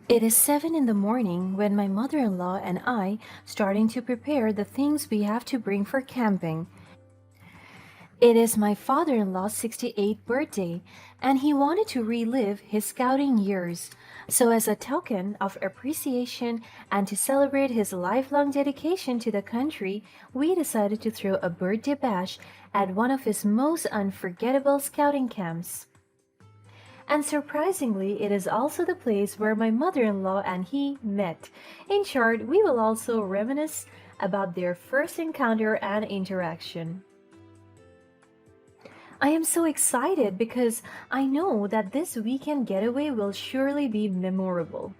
It is 7 in the morning when my mother-in-law and I starting to prepare the things we have to bring for camping. It is my father-in-law's 68th birthday and he wanted to relive his scouting years. So as a token of appreciation and to celebrate his lifelong dedication to the country, we decided to throw a birthday bash at one of his most unforgettable scouting camps. And surprisingly, it is also the place where my mother in law and he met. In short, we will also reminisce about their first encounter and interaction. I am so excited because I know that this weekend getaway will surely be memorable.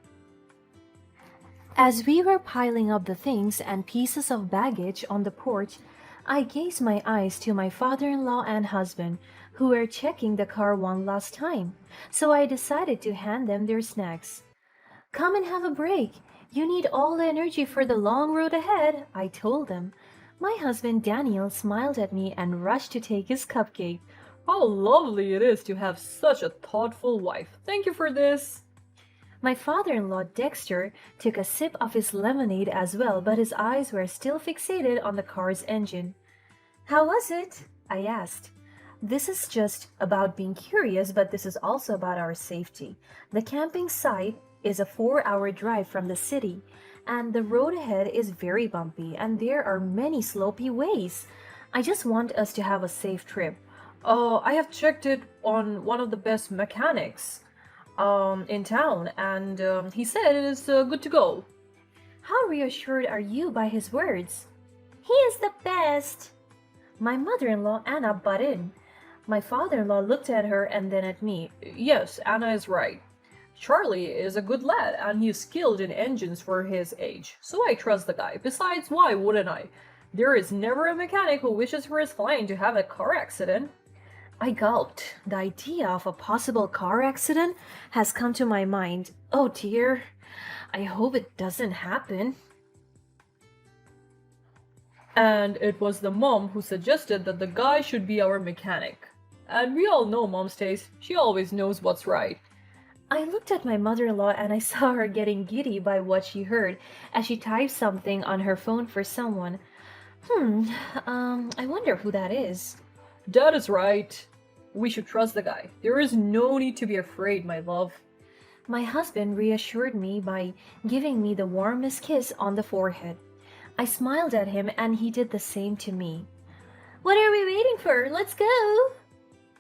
As we were piling up the things and pieces of baggage on the porch, I gazed my eyes to my father in law and husband, who were checking the car one last time, so I decided to hand them their snacks. Come and have a break. You need all the energy for the long road ahead, I told them. My husband Daniel smiled at me and rushed to take his cupcake. How lovely it is to have such a thoughtful wife. Thank you for this. My father in law Dexter took a sip of his lemonade as well, but his eyes were still fixated on the car's engine. How was it? I asked. This is just about being curious, but this is also about our safety. The camping site is a 4-hour drive from the city, and the road ahead is very bumpy, and there are many slopey ways. I just want us to have a safe trip. I have checked it on one of the best mechanics in town, and he said it is good to go. How reassured are you by his words? He is the best. My mother in law Anna butt in. My father in law looked at her and then at me. Yes, Anna is right. Charlie is a good lad, and he is skilled in engines for his age, so I trust the guy. Besides, why wouldn't I? There is never a mechanic who wishes for his client to have a car accident. I gulped. The idea of a possible car accident has come to my mind. Oh dear. I hope it doesn't happen. And it was the mom who suggested that the guy should be our mechanic. And we all know mom's taste. She always knows what's right. I looked at my mother in law and I saw her getting giddy by what she heard as she typed something on her phone for someone. Hmm, I wonder who that is. Dad is right. We should trust the guy. There is no need to be afraid, my love. My husband reassured me by giving me the warmest kiss on the forehead. I smiled at him and he did the same to me. What are we waiting for? Let's go!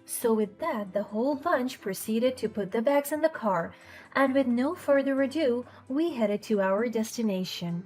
So with that, the whole bunch proceeded to put the bags in the car, and with no further ado, we headed to our destination.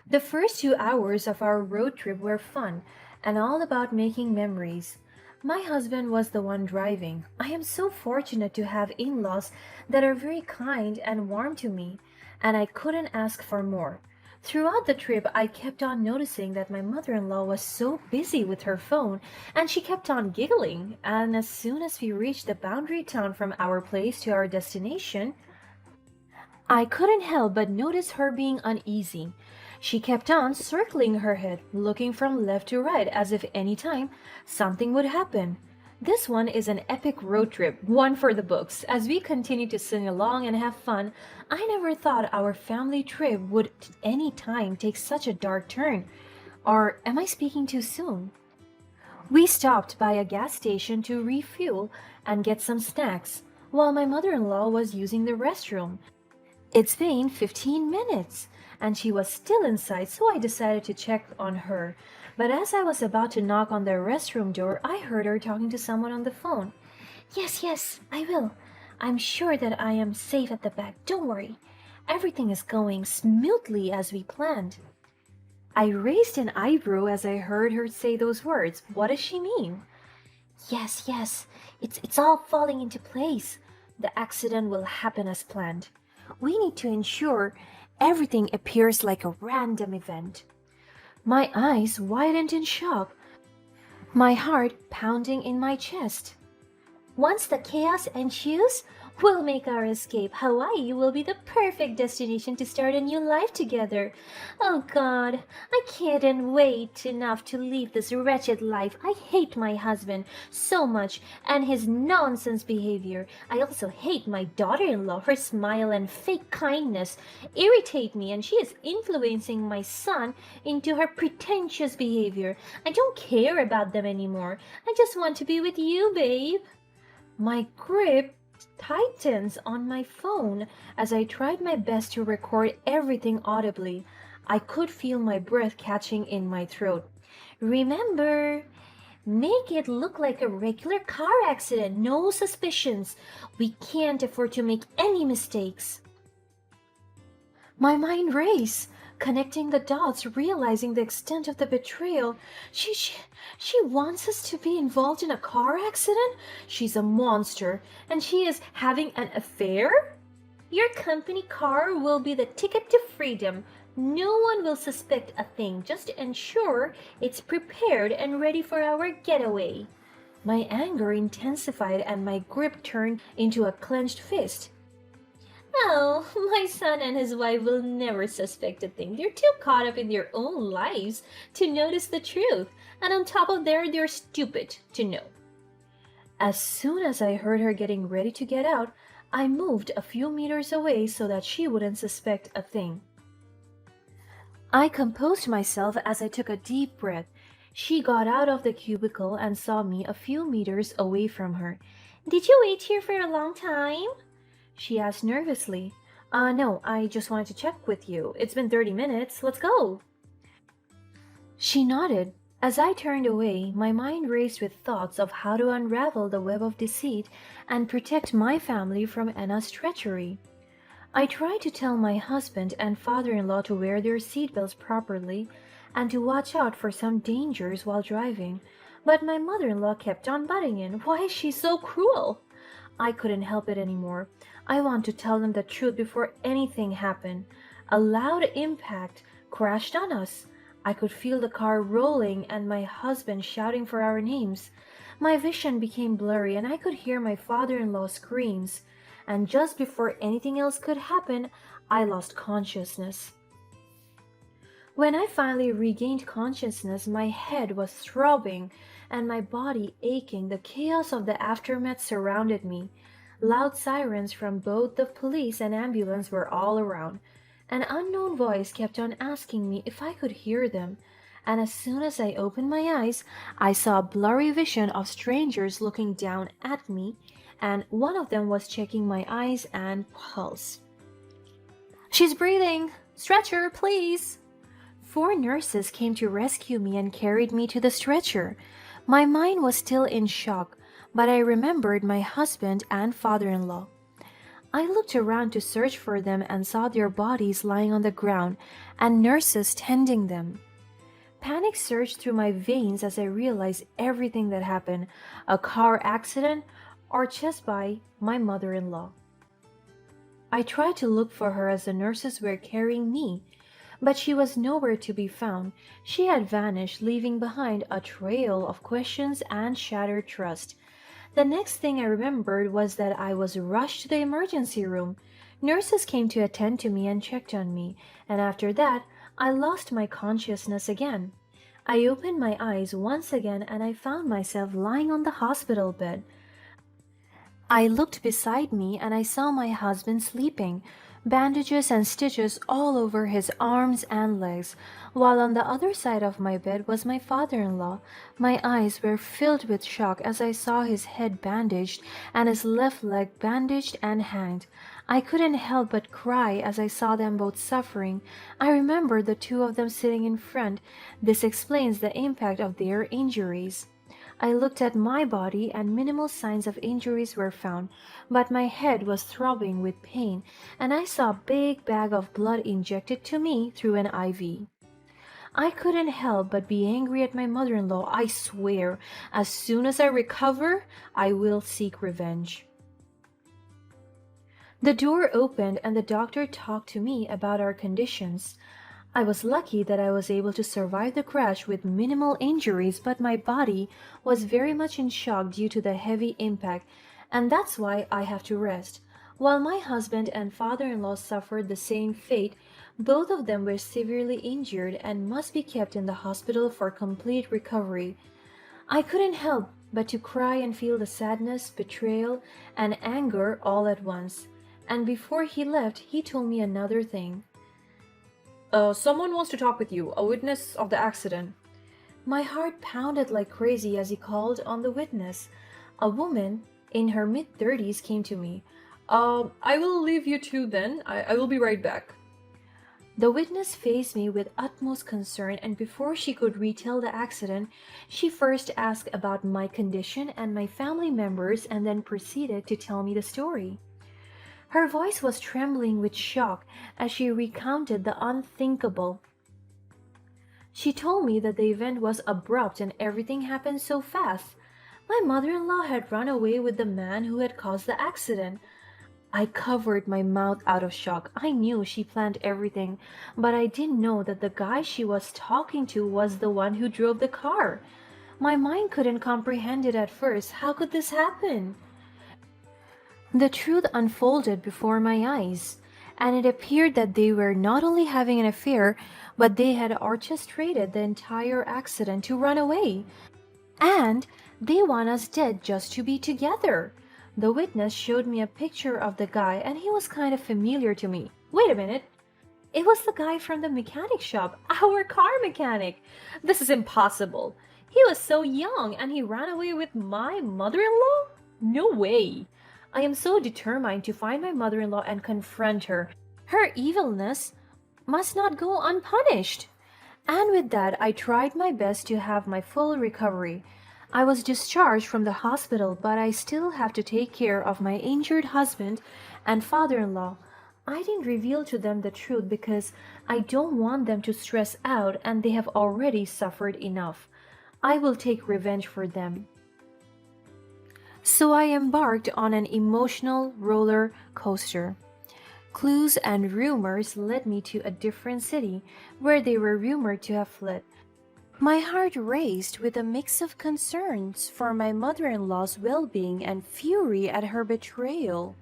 The first 2 hours of our road trip were fun and all about making memories. My husband was the one driving. I am so fortunate to have in laws that are very kind and warm to me, and I couldn't ask for more. Throughout the trip, I kept on noticing that my mother in law was so busy with her phone, and she kept on giggling. And as soon as we reached the boundary town from our place to our destination, I couldn't help but notice her being uneasy. She kept on circling her head, looking from left to right as if any time something would happen. This one is an epic road trip, one for the books. As we continue to sing along and have fun, I never thought our family trip would at any time take such a dark turn. Or am I speaking too soon? We stopped by a gas station to refuel and get some snacks, while my mother in law was using the restroom. It's been 15 minutes, and she was still inside, so I decided to check on her. But as I was about to knock on the restroom door, I heard her talking to someone on the phone. Yes, yes, I will. I'm sure that I am safe at the back. Don't worry. Everything is going smoothly as we planned. I raised an eyebrow as I heard her say those words. What does she mean? Yes, yes, it's all falling into place. The accident will happen as planned. We need to ensure everything appears like a random event. My eyes widened in shock, my heart pounding in my chest. Once the chaos ensues, we'll make our escape. Hawaii will be the perfect destination to start a new life together. Oh God, I can't wait enough to leave this wretched life. I hate my husband so much and his nonsense behavior. I also hate my daughter-in-law. Her smile and fake kindness irritate me, and she is influencing my son into her pretentious behavior. I don't care about them anymore. I just want to be with you, babe. My grip tightens on my phone as I tried my best to record everything audibly. I could feel my breath catching in my throat. Remember, make it look like a regular car accident, no suspicions. We can't afford to make any mistakes. My mind raced, connecting the dots, realizing the extent of the betrayal. She wants us to be involved in a car accident? She's a monster, and she is having an affair? Your company car will be the ticket to freedom. No one will suspect a thing. Just ensure it's prepared and ready for our getaway. My anger intensified and my grip turned into a clenched fist. Oh, my son and his wife will never suspect a thing. They're too caught up in their own lives to notice the truth. And on top of that, they're stupid to know. As soon as I heard her getting ready to get out, I moved a few meters away so that she wouldn't suspect a thing. I composed myself as I took a deep breath. She got out of the cubicle and saw me a few meters away from her. Did you wait here for a long time? She asked nervously. No, I just wanted to check with you. It's been 30 minutes. Let's go. She nodded. As I turned away, my mind raced with thoughts of how to unravel the web of deceit and protect my family from Anna's treachery. I tried to tell my husband and father-in-law to wear their seatbelts properly and to watch out for some dangers while driving, but my mother-in-law kept on butting in. Why is she so cruel? I couldn't help it anymore. I want to tell them the truth before anything happened. A loud impact crashed on us. I could feel the car rolling and my husband shouting for our names. My vision became blurry and I could hear my father-in-law's screams. And just before anything else could happen, I lost consciousness. When I finally regained consciousness, my head was throbbing and my body aching. The chaos of the aftermath surrounded me. Loud sirens from both the police and ambulance were all around. An unknown voice kept on asking me if I could hear them, and as soon as I opened my eyes, I saw a blurry vision of strangers looking down at me, and one of them was checking my eyes and pulse. She's breathing! Stretcher, please! 4 nurses came to rescue me and carried me to the stretcher. My mind was still in shock, but I remembered my husband and father-in-law. I looked around to search for them and saw their bodies lying on the ground and nurses tending them. Panic surged through my veins as I realized everything that happened, a car accident or just by my mother-in-law. I tried to look for her as the nurses were carrying me, but she was nowhere to be found. She had vanished, leaving behind a trail of questions and shattered trust. The next thing I remembered was that I was rushed to the emergency room. Nurses came to attend to me and checked on me, and after that, I lost my consciousness again. I opened my eyes once again and I found myself lying on the hospital bed. I looked beside me and I saw my husband sleeping, bandages and stitches all over his arms and legs, while on the other side of my bed was my father-in-law. My eyes were filled with shock as I saw his head bandaged and his left leg bandaged and hanged. I couldn't help but cry as I saw them both suffering. I remembered the 2 of them sitting in front. This explains the impact of their injuries. I looked at my body and minimal signs of injuries were found, but my head was throbbing with pain and I saw a big bag of blood injected to me through an IV. I couldn't help but be angry at my mother-in-law. I swear, as soon as I recover, I will seek revenge. The door opened and the doctor talked to me about our conditions. I was lucky that I was able to survive the crash with minimal injuries, but my body was very much in shock due to the heavy impact, and that's why I have to rest. While my husband and father-in-law suffered the same fate, both of them were severely injured and must be kept in the hospital for complete recovery. I couldn't help but to cry and feel the sadness, betrayal, and anger all at once. And before he left, he told me another thing. Someone wants to talk with you, a witness of the accident. My heart pounded like crazy as he called on the witness. A woman in her mid-30s came to me. I will leave you two then. I will be right back. The witness faced me with utmost concern, and before she could retell the accident, she first asked about my condition and my family members and then proceeded to tell me the story. Her voice was trembling with shock as she recounted the unthinkable. She told me that the event was abrupt and everything happened so fast. My mother-in-law had run away with the man who had caused the accident. I covered my mouth out of shock. I knew she planned everything, but I didn't know that the guy she was talking to was the one who drove the car. My mind couldn't comprehend it at first. How could this happen? The truth unfolded before my eyes, and it appeared that they were not only having an affair, but they had orchestrated the entire accident to run away. And they want us dead just to be together. The witness showed me a picture of the guy, and he was kind of familiar to me. Wait a minute. It was the guy from the mechanic shop, our car mechanic. This is impossible. He was so young, and he ran away with my mother-in-law? No way. I am so determined to find my mother-in-law and confront her. Her evilness must not go unpunished. And with that, I tried my best to have my full recovery. I was discharged from the hospital, but I still have to take care of my injured husband and father-in-law. I didn't reveal to them the truth because I don't want them to stress out, and they have already suffered enough. I will take revenge for them. So I embarked on an emotional roller coaster. Clues and rumors led me to a different city where they were rumored to have fled. My heart raced with a mix of concerns for my mother-in-law's well-being and fury at her betrayal.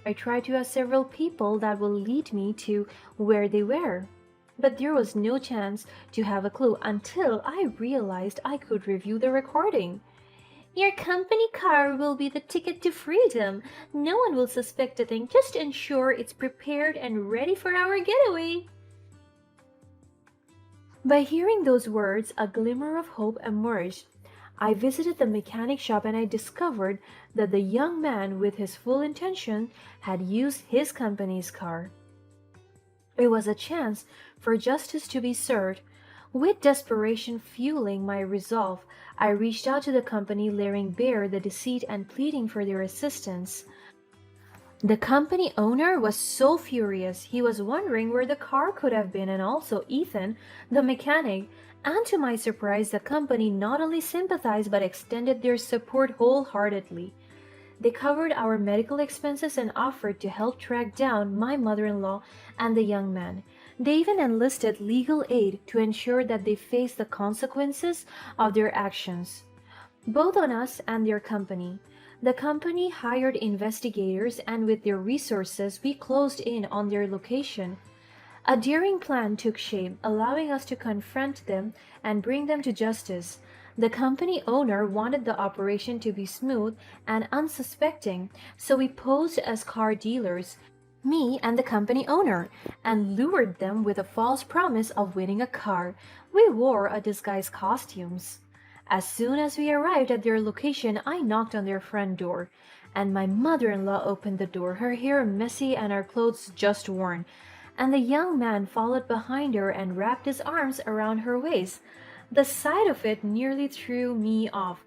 I tried to ask several people that will lead me to where they were, but there was no chance to have a clue until I realized I could review the recording. Your company car will be the ticket to freedom. No one will suspect a thing. Just ensure it's prepared and ready for our getaway. By hearing those words, a glimmer of hope emerged. I visited the mechanic shop and I discovered that the young man with his full intention had used his company's car. It was a chance for justice to be served. With desperation fueling my resolve, I reached out to the company, laying bare the deceit and pleading for their assistance. The company owner was so furious, he was wondering where the car could have been, and also Ethan, the mechanic. And to my surprise, the company not only sympathized but extended their support wholeheartedly. They covered our medical expenses and offered to help track down my mother-in-law and the young man. They even enlisted legal aid to ensure that they face the consequences of their actions, both on us and their company. The company hired investigators, and with their resources, we closed in on their location. A daring plan took shape, allowing us to confront them and bring them to justice. The company owner wanted the operation to be smooth and unsuspecting, so we posed as car dealers, me and the company owner, and lured them with a false promise of winning a car. We wore a disguise costumes. As soon as we arrived at their location, I knocked on their front door, and my mother-in-law opened the door, her hair messy and her clothes just worn, and the young man followed behind her and wrapped his arms around her waist. The sight of it nearly threw me off.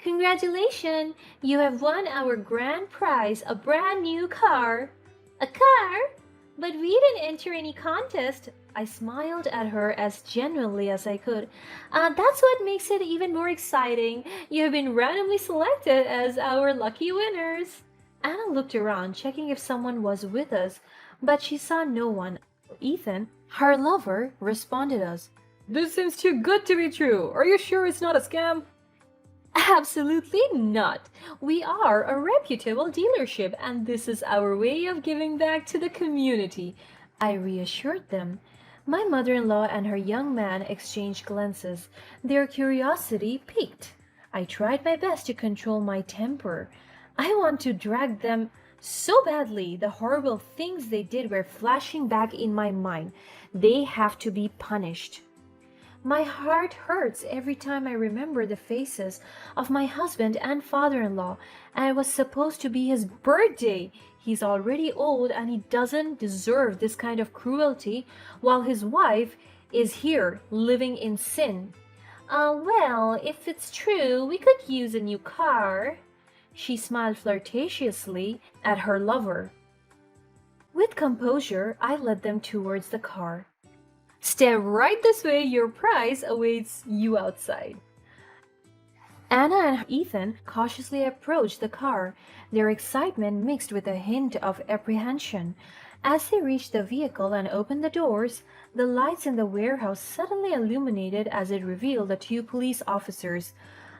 Congratulations! You have won our grand prize, a brand new car. A car? But we didn't enter any contest. I smiled at her as genuinely as I could. That's what makes it even more exciting. You have been randomly selected as our lucky winners. Anna looked around, checking if someone was with us, but she saw no one. Ethan, her lover, responded us. This seems too good to be true. Are you sure it's not a scam? Absolutely not. We are a reputable dealership, and this is our way of giving back to the community, I reassured them. My mother in law and her young man exchanged glances, their curiosity piqued. I tried my best to control my temper. I want to drag them so badly. The horrible things they did were flashing back in my mind. They have to be punished. My heart hurts every time I remember the faces of my husband and father in law, and it was supposed to be his birthday. He's already old and he doesn't deserve this kind of cruelty, while his wife is here living in sin. Well, if it's true, we could use a new car. She smiled flirtatiously at her lover. With composure, I led them towards the car. Step right this way, your prize awaits you outside. Anna and Ethan cautiously approached the car, their excitement mixed with a hint of apprehension. As they reached the vehicle and opened the doors, the lights in the warehouse suddenly illuminated as it revealed the two police officers.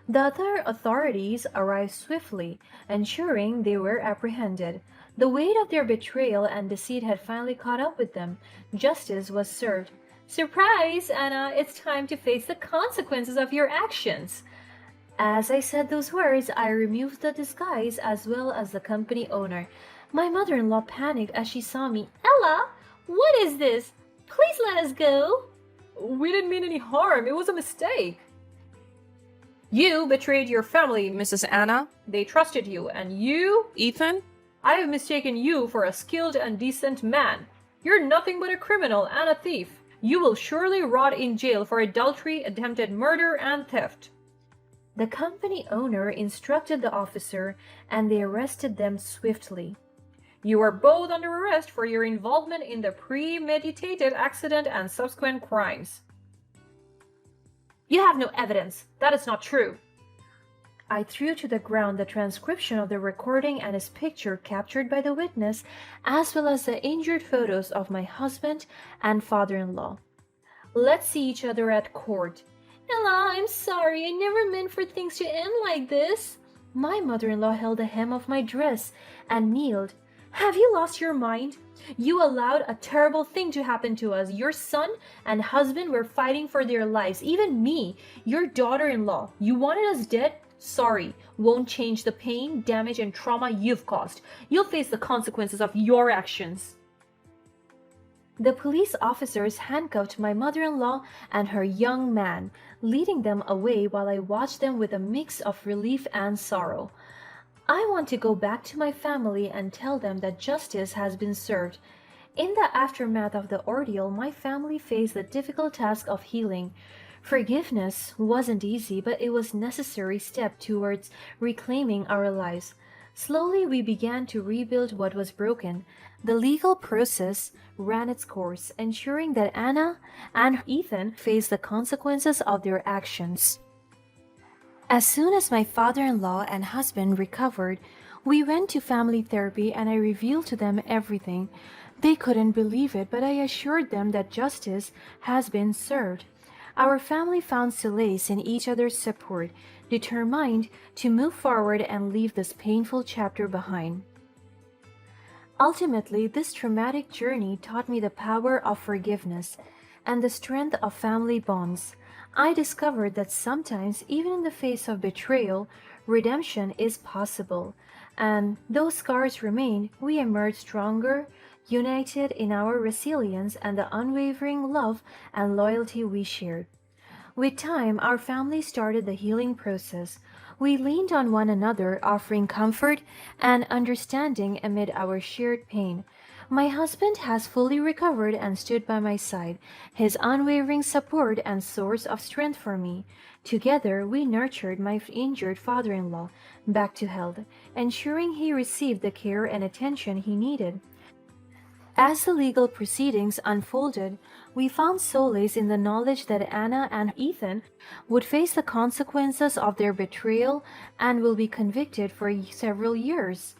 The other authorities arrived swiftly, ensuring they were apprehended. The weight of their betrayal and deceit had finally caught up with them. Justice was served. Surprise, Anna, it's time to face the consequences of your actions. As I said those words, I removed the disguise as well as the company owner. My mother-in-law panicked as she saw me. Ella, what is this? Please let us go. We didn't mean any harm. It was a mistake. You betrayed your family, Mrs. Anna? They trusted you, and you, Ethan? I have mistaken you for a skilled and decent man. You're nothing but a criminal and a thief. You will surely rot in jail for adultery, attempted murder, and theft. The company owner instructed the officer, and they arrested them swiftly. You are both under arrest for your involvement in the premeditated accident and subsequent crimes. You have no evidence. That is not true. I threw to the ground the transcription of the recording and his picture captured by the witness, as well as the injured photos of my husband and father-in-law. Let's see each other at court. Ella, I'm sorry. I never meant for things to end like this. My mother-in-law held the hem of my dress and kneeled. Have you lost your mind? You allowed a terrible thing to happen to us. Your son and husband were fighting for their lives. Even me, your daughter-in-law. You wanted us dead? Sorry, won't change the pain, damage, and trauma you've caused. You'll face the consequences of your actions. The police officers handcuffed my mother-in-law and her young man, leading them away while I watched them with a mix of relief and sorrow. I want to go back to my family and tell them that justice has been served. In the aftermath of the ordeal, my family faced the difficult task of healing. Forgiveness wasn't easy, but it was a necessary step towards reclaiming our lives. Slowly, we began to rebuild what was broken. The legal process ran its course, ensuring that Anna and Ethan faced the consequences of their actions. As soon as my father-in-law and husband recovered, we went to family therapy and I revealed to them everything. They couldn't believe it, but I assured them that justice has been served. Our family found solace in each other's support, determined to move forward and leave this painful chapter behind. Ultimately, this traumatic journey taught me the power of forgiveness and the strength of family bonds. I discovered that sometimes, even in the face of betrayal, redemption is possible, and though scars remain, we emerge stronger, united in our resilience and the unwavering love and loyalty we shared. With time, our family started the healing process. We leaned on one another, offering comfort and understanding amid our shared pain. My husband has fully recovered and stood by my side, his unwavering support and source of strength for me. Together, we nurtured my injured father-in-law back to health, ensuring he received the care and attention he needed. As the legal proceedings unfolded, we found solace in the knowledge that Anna and Ethan would face the consequences of their betrayal and will be convicted for several years.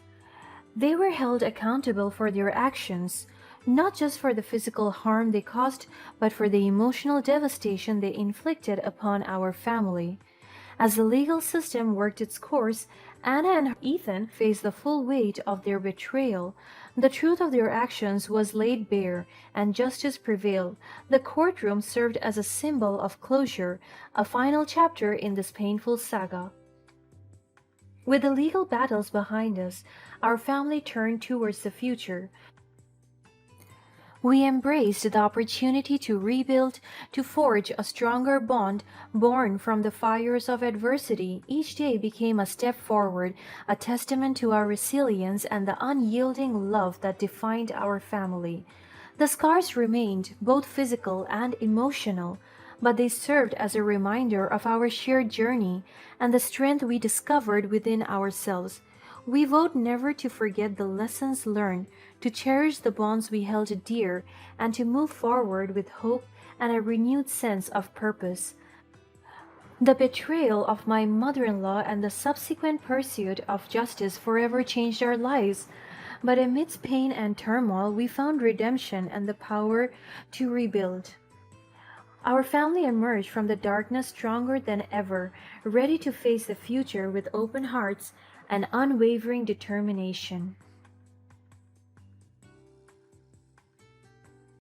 They were held accountable for their actions, not just for the physical harm they caused, but for the emotional devastation they inflicted upon our family. As the legal system worked its course, Anna and Ethan faced the full weight of their betrayal. The truth of their actions was laid bare, and justice prevailed. The courtroom served as a symbol of closure, a final chapter in this painful saga. With the legal battles behind us, our family turned towards the future. We embraced the opportunity to rebuild, to forge a stronger bond born from the fires of adversity. Each day became a step forward, a testament to our resilience and the unyielding love that defined our family. The scars remained, both physical and emotional, but they served as a reminder of our shared journey and the strength we discovered within ourselves. We vowed never to forget the lessons learned, to cherish the bonds we held dear, and to move forward with hope and a renewed sense of purpose. The betrayal of my mother-in-law and the subsequent pursuit of justice forever changed our lives. But amidst pain and turmoil, we found redemption and the power to rebuild. Our family emerged from the darkness stronger than ever, ready to face the future with open hearts and unwavering determination.